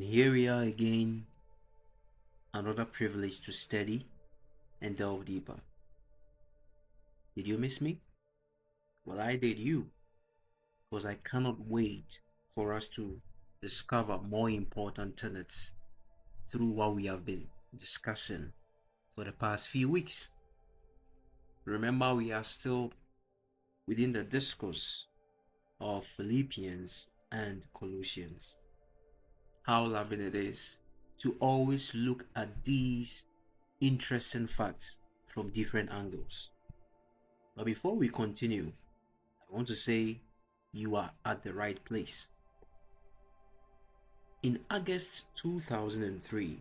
here we are again, another privilege to study and delve deeper. Did you miss me? Well, I did you, because I cannot wait for us to discover more important tenets through what we have been discussing for the past few weeks. Remember, we are still within the discourse of Philippians and Colossians. How lovely it is to always look at these interesting facts from different angles. But before we continue, I want to say you are at the right place. In August 2003,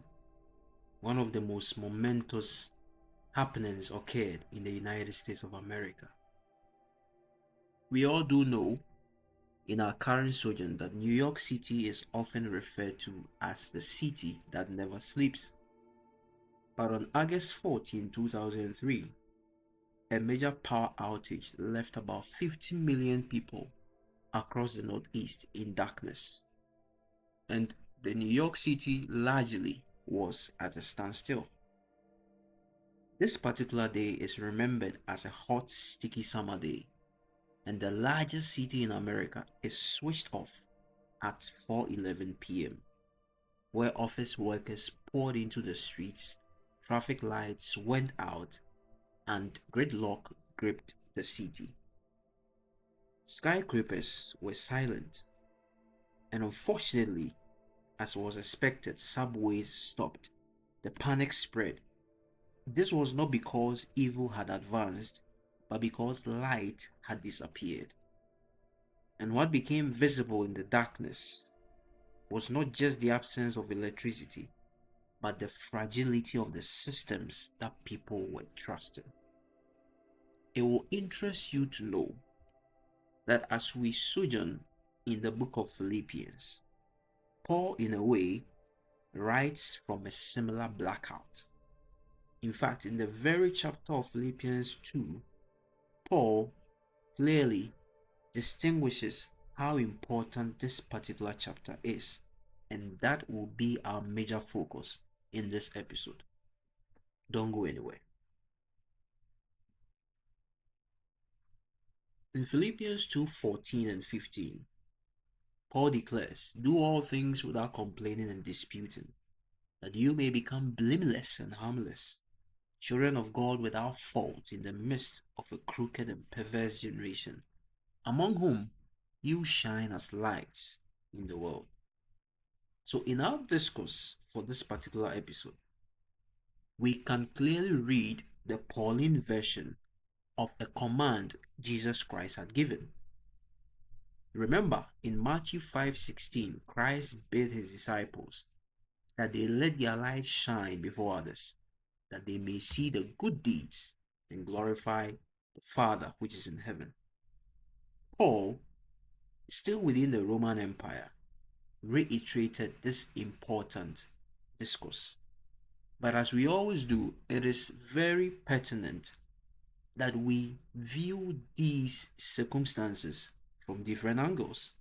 one of the most momentous happenings occurred in the United States of America. We all do know in our current sojourn that New York City is often referred to as the city that never sleeps. But on August 14, 2003, a major power outage left about 50 million people across the Northeast in darkness. And the New York City largely was at a standstill. This particular day is remembered as a hot, sticky summer day, and the largest city in America is switched off at 4:11 p.m., where office workers poured into the streets, traffic lights went out, and gridlock gripped the city. Skyscrapers were silent, and unfortunately, as was expected, subways stopped. The panic spread. This was not because evil had advanced, but because light had disappeared. And what became visible in the darkness was not just the absence of electricity, but the fragility of the systems that people were trusting. It will interest you to know that as we sojourn in the book of Philippians, Paul, in a way, writes from a similar blackout. In fact, in the very chapter of Philippians 2, Paul clearly distinguishes how important this particular chapter is, and that will be our major focus in this episode. Don't go anywhere. In Philippians 2:14 and 15, Paul declares, "Do all things without complaining and disputing, that you may become blameless and harmless, children of God without fault in the midst of a crooked and perverse generation, among whom you shine as lights in the world." So in our discourse for this particular episode, we can clearly read the Pauline version of a command Jesus Christ had given. Remember, in Matthew 5:16, Christ bid his disciples that they let their light shine before others, that they may see the good deeds and glorify the Father which is in heaven. Paul, still within the Roman Empire, reiterated this important discourse. But as we always do, it is very pertinent that we view these circumstances from different angles,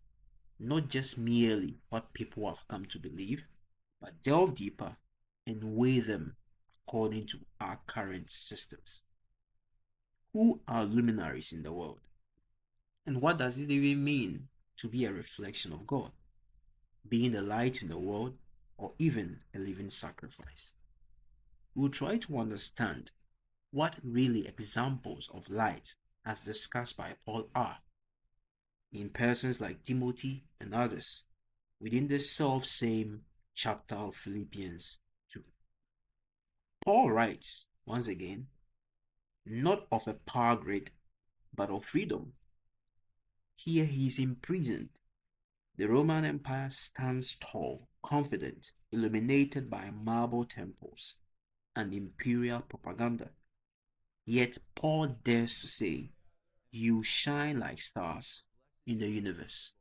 not just merely what people have come to believe, but delve deeper and weigh them according to our current systems. Who are luminaries in the world? And what does it even mean to be a reflection of God, being the light in the world, or even a living sacrifice? We'll try to understand what really examples of light, as discussed by Paul, are in persons like Timothy and others within the self-same chapter of Philippians 2. Paul writes, once again, not of a power grid, but of freedom. Here he is imprisoned. The Roman Empire stands tall, confident, illuminated by marble temples and imperial propaganda. Yet Paul dares to say, "You shine like stars in the universe."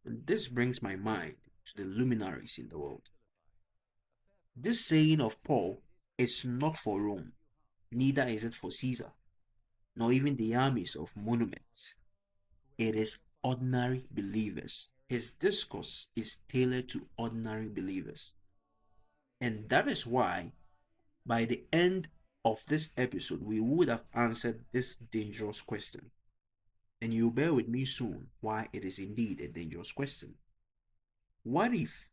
And this brings my mind to the luminaries in the world. This saying of Paul is not for Rome, neither is it for Caesar, nor even the armies of monuments. It is ordinary believers His discourse is tailored to ordinary believers. And that is why, by the end of this episode, we would have answered this dangerous question. And you'll bear with me soon why it is indeed a dangerous question. What if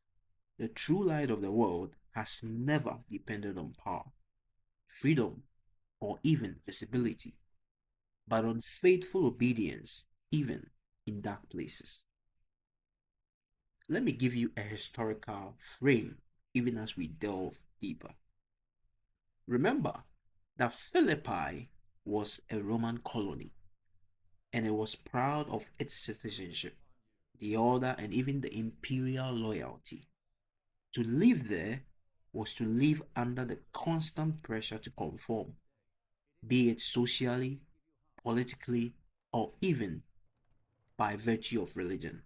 the true light of the world has never depended on power, freedom, or even visibility, but on faithful obedience, even in dark places? Let me give you a historical frame, even as we delve deeper. Remember that Philippi was a Roman colony, and it was proud of its citizenship, the order, and even the imperial loyalty. To live there was to live under the constant pressure to conform, be it socially, politically, or even by virtue of religion.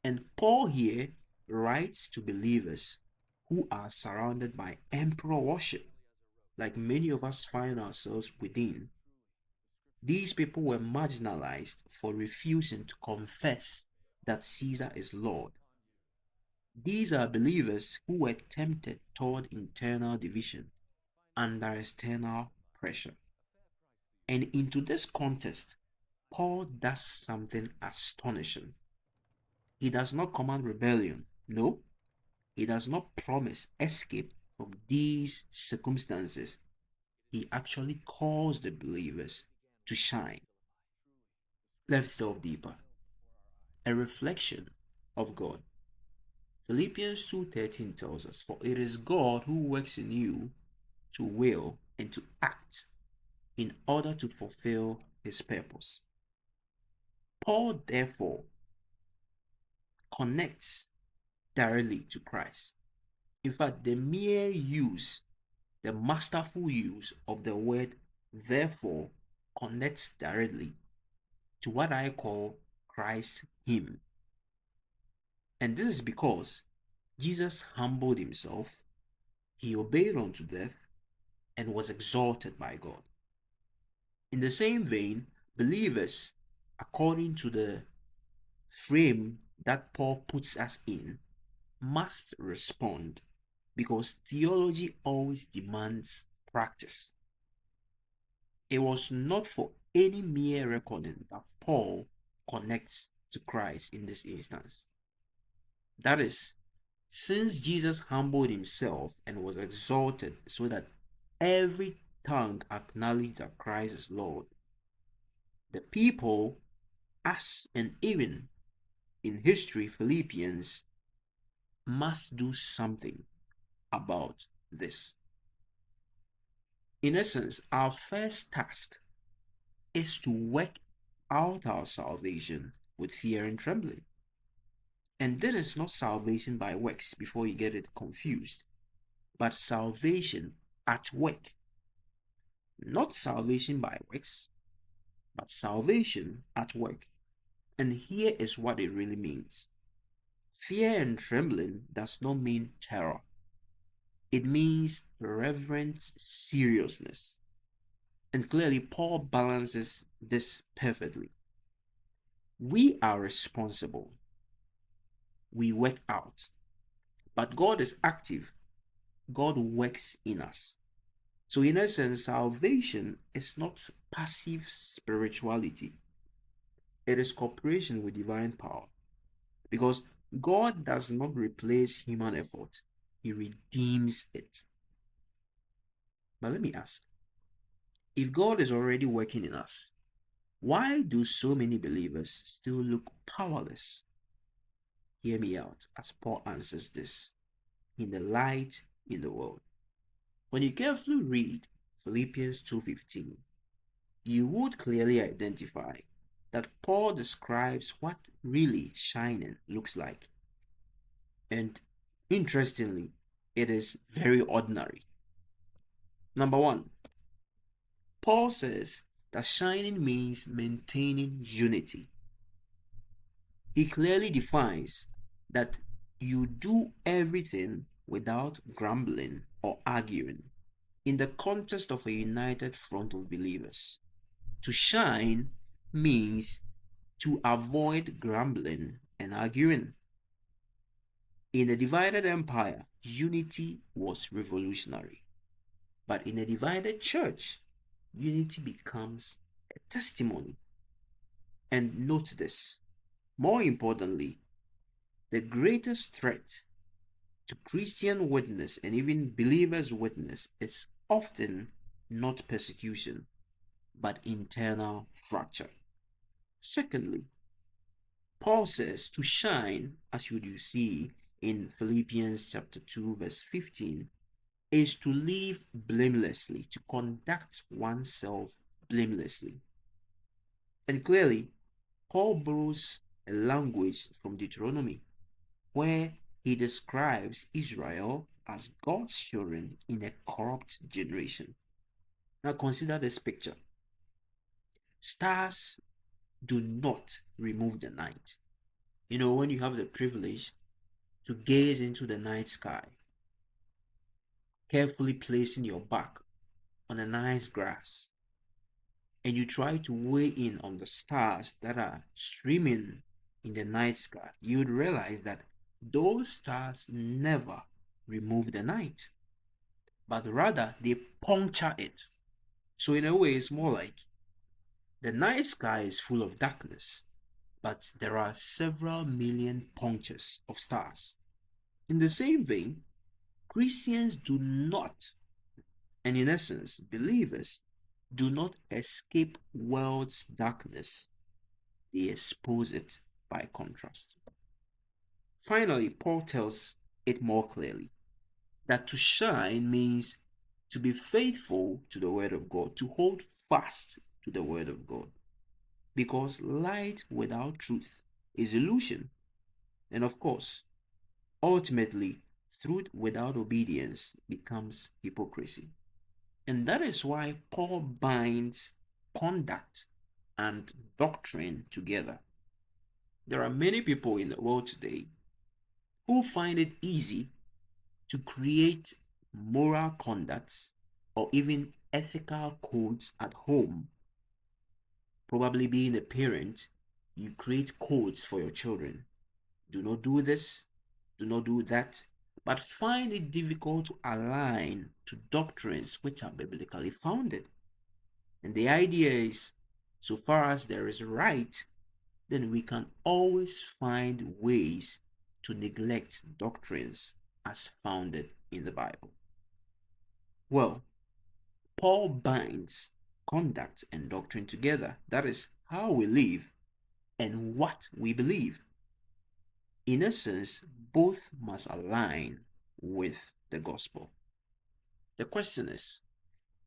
And Paul here writes to believers who are surrounded by emperor worship, like many of us find ourselves within. These people were marginalized for refusing to confess that Caesar is Lord. These are believers who were tempted toward internal division under external pressure. And into this context, Paul does something astonishing. He does not command rebellion. No, he does not promise escape from these circumstances. He actually calls the believers to shine. Let's delve deeper. A reflection of God. Philippians 2:13 tells us, "For it is God who works in you to will and to act in order to fulfill his purpose." Paul therefore connects directly to Christ. In fact, the mere use, the masterful use of the word therefore connects directly to what I call Christ Him. And this is because Jesus humbled himself, he obeyed unto death, and was exalted by God. In the same vein, believers, according to the frame that Paul puts us in, must respond because theology always demands practice. It was not for any mere reckoning that Paul connects to Christ in this instance. That is, since Jesus humbled himself and was exalted so that every tongue acknowledged that Christ is Lord, the people, us, and even in history, Philippians, must do something about this. In essence, our first task is to work out our salvation with fear and trembling. And that is not salvation by works before you get it confused, but salvation at work. Not salvation by works, but salvation at work. And here is what it really means. Fear and trembling does not mean terror. It means reverent seriousness. And clearly, Paul balances this perfectly. We are responsible. We work out. But God is active. God works in us. So, in essence, salvation is not passive spirituality, it is cooperation with divine power. Because God does not replace human effort, He redeems it. But let me ask, if God is already working in us, why do so many believers still look powerless? Hear me out as Paul answers this in the light in the world. When you carefully read Philippians 2:15, you would clearly identify that Paul describes what really shining looks like. And interestingly, it is very ordinary. Number one, Paul says that shining means maintaining unity. He clearly defines that you do everything without grumbling or arguing in the context of a united front of believers. To shine means to avoid grumbling and arguing. In a divided empire, unity was revolutionary. But in a divided church, unity becomes a testimony. And note this, more importantly, the greatest threat to Christian witness and even believers' witness is often not persecution, but internal fracture. Secondly, Paul says to shine, as you see in Philippians chapter 2, verse 15, is to live blamelessly, to conduct oneself blamelessly. And clearly, Paul borrows a language from Deuteronomy, where he describes Israel as God's children in a corrupt generation. Now consider this picture. Stars do not remove the night. You know, when you have the privilege to gaze into the night sky, carefully placing your back on a nice grass, and you try to weigh in on the stars that are streaming in the night sky, you would realize that those stars never remove the night, but rather they puncture it. So in a way, it's more like the night sky is full of darkness, but there are several million punctures of stars. In the same vein, Christians do not, and in essence, believers do not escape world's darkness, they expose it by contrast. Finally, Paul tells it more clearly that to shine means to be faithful to the Word of God, to hold fast to the Word of God. Because light without truth is illusion. And of course, ultimately, truth without obedience becomes hypocrisy. And that is why Paul binds conduct and doctrine together. There are many people in the world today who find it easy to create moral conducts or even ethical codes at home. Probably being a parent, you create codes for your children. Do not do this, do not do that, but find it difficult to align to doctrines which are biblically founded. And the idea is, so far as there is right, then we can always find ways to neglect doctrines as founded in the Bible. Well, Paul binds conduct and doctrine together. That is how we live and what we believe. In essence, both must align with the gospel. The question is,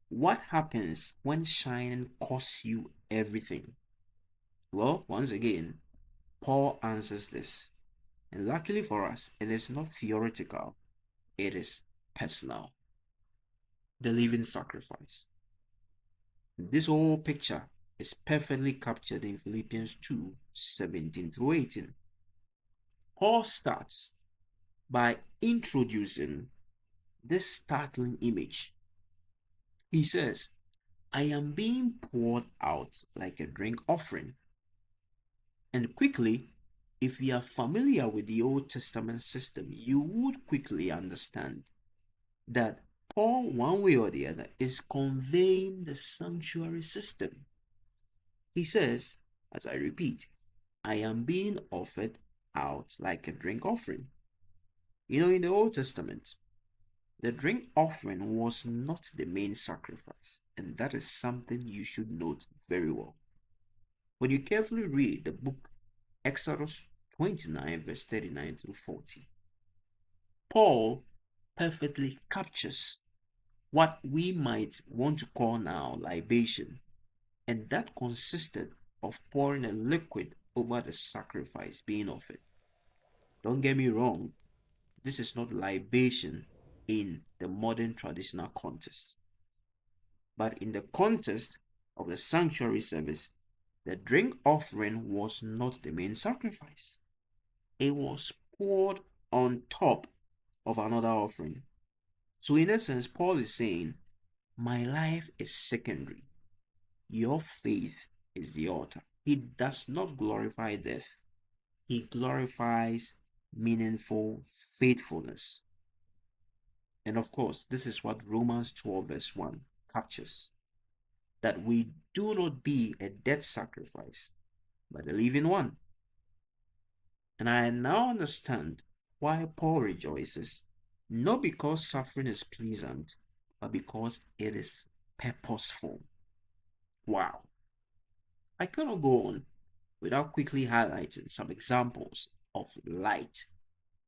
what happens when shining costs you everything? Well, once again, Paul answers this. And luckily for us, it is not theoretical, it is personal. The living sacrifice. This whole picture is perfectly captured in Philippians 2, 17 through 18. Paul starts by introducing this startling image. He says, I am being poured out like a drink offering. And quickly, if you are familiar with the Old Testament system, you would quickly understand that Paul, one way or the other, is conveying the sanctuary system. He says, as I repeat, I am being offered out like a drink offering. You know, in the Old Testament, the drink offering was not the main sacrifice, and that is something you should note very well. When you carefully read the book Exodus 29, verse 39 through 40, Paul perfectly captures what we might want to call now libation, and that consisted of pouring a liquid over the sacrifice being offered. Don't get me wrong, this is not libation in the modern traditional context. But in the context of the sanctuary service, the drink offering was not the main sacrifice. It was poured on top of another offering. So in essence, Paul is saying, my life is secondary. Your faith is the altar. He does not glorify death. he glorifies meaningful faithfulness. And of course, this is what Romans 12, verse 1 captures, that we do not be a dead sacrifice, but a living one. And I now understand why Paul rejoices, not because suffering is pleasant, but because it is purposeful. Wow. I cannot go on without quickly highlighting some examples of light.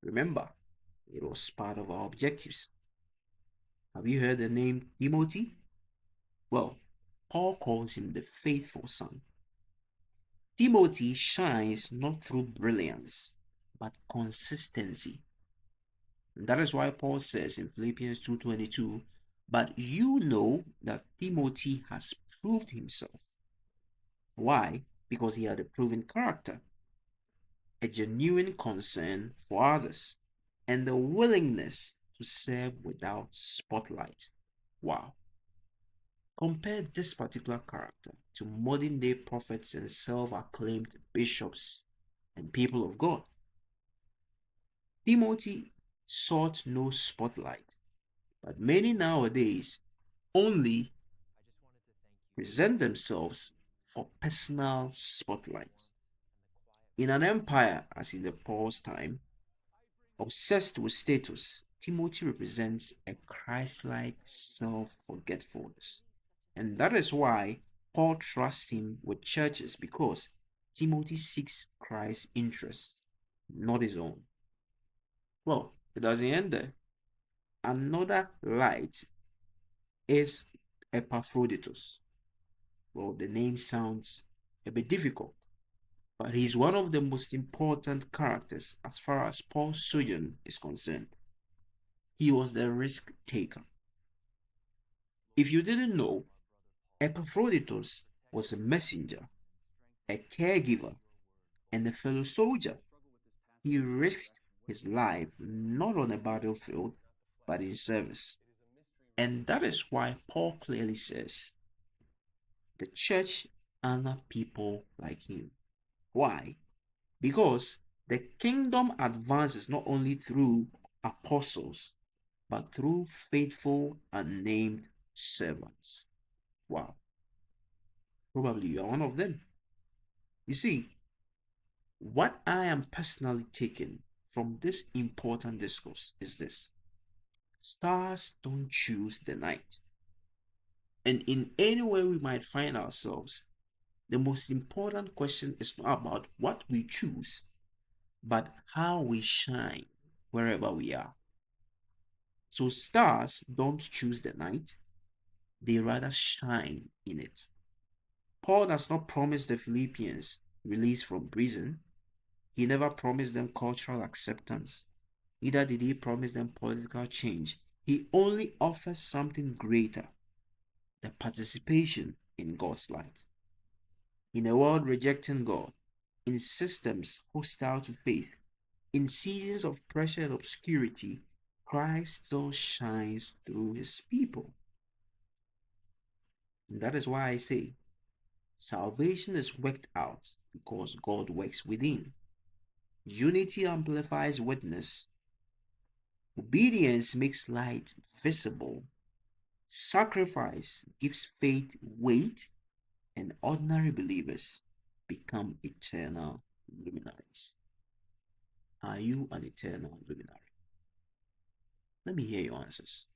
Remember, it was part of our objectives. Have you heard the name Timothy? Well, Paul calls him the faithful son. Timothy shines not through brilliance, but consistency. And that is why Paul says in Philippians 2:22, but you know that Timothy has proved himself. Why? Because he had a proven character, a genuine concern for others, and the willingness to serve without spotlight. Wow. Compare this particular character to modern day prophets and self acclaimed bishops and people of God. Timothy sought no spotlight, but many nowadays only present themselves for personal spotlight. In an empire as in the Paul's time, obsessed with status, Timothy represents a Christ-like self-forgetfulness. And that is why Paul trusts him with churches, because Timothy seeks Christ's interest, not his own. Well, it doesn't end there. Another light is Epaphroditus. Well, the name sounds a bit difficult, but he's one of the most important characters as far as Paul's sojourn is concerned. He was the risk taker. If you didn't know, Epaphroditus was a messenger, a caregiver, and a fellow soldier. He risked his life not on a battlefield, but in service. And that is why Paul clearly says the church honor people like him. Why? Because the kingdom advances not only through apostles, but through faithful unnamed servants. Wow. Probably you are one of them. You see, what I am personally taking from this important discourse is this: stars don't choose the night. And in any way we might find ourselves, the most important question is not about what we choose, but how we shine wherever we are. So stars don't choose the night, they rather shine in it. Paul does not promise the Philippians release from prison. He never promised them cultural acceptance. Neither did he promise them political change. He only offers something greater: the participation in God's light. In a world rejecting God, in systems hostile to faith, in seasons of pressure and obscurity, Christ still shines through his people. And that is why I say salvation is worked out because God works within. Unity amplifies witness. Obedience makes light visible. Sacrifice gives faith weight, and ordinary believers become eternal luminaries. Are you an eternal luminary? Let me hear your answers.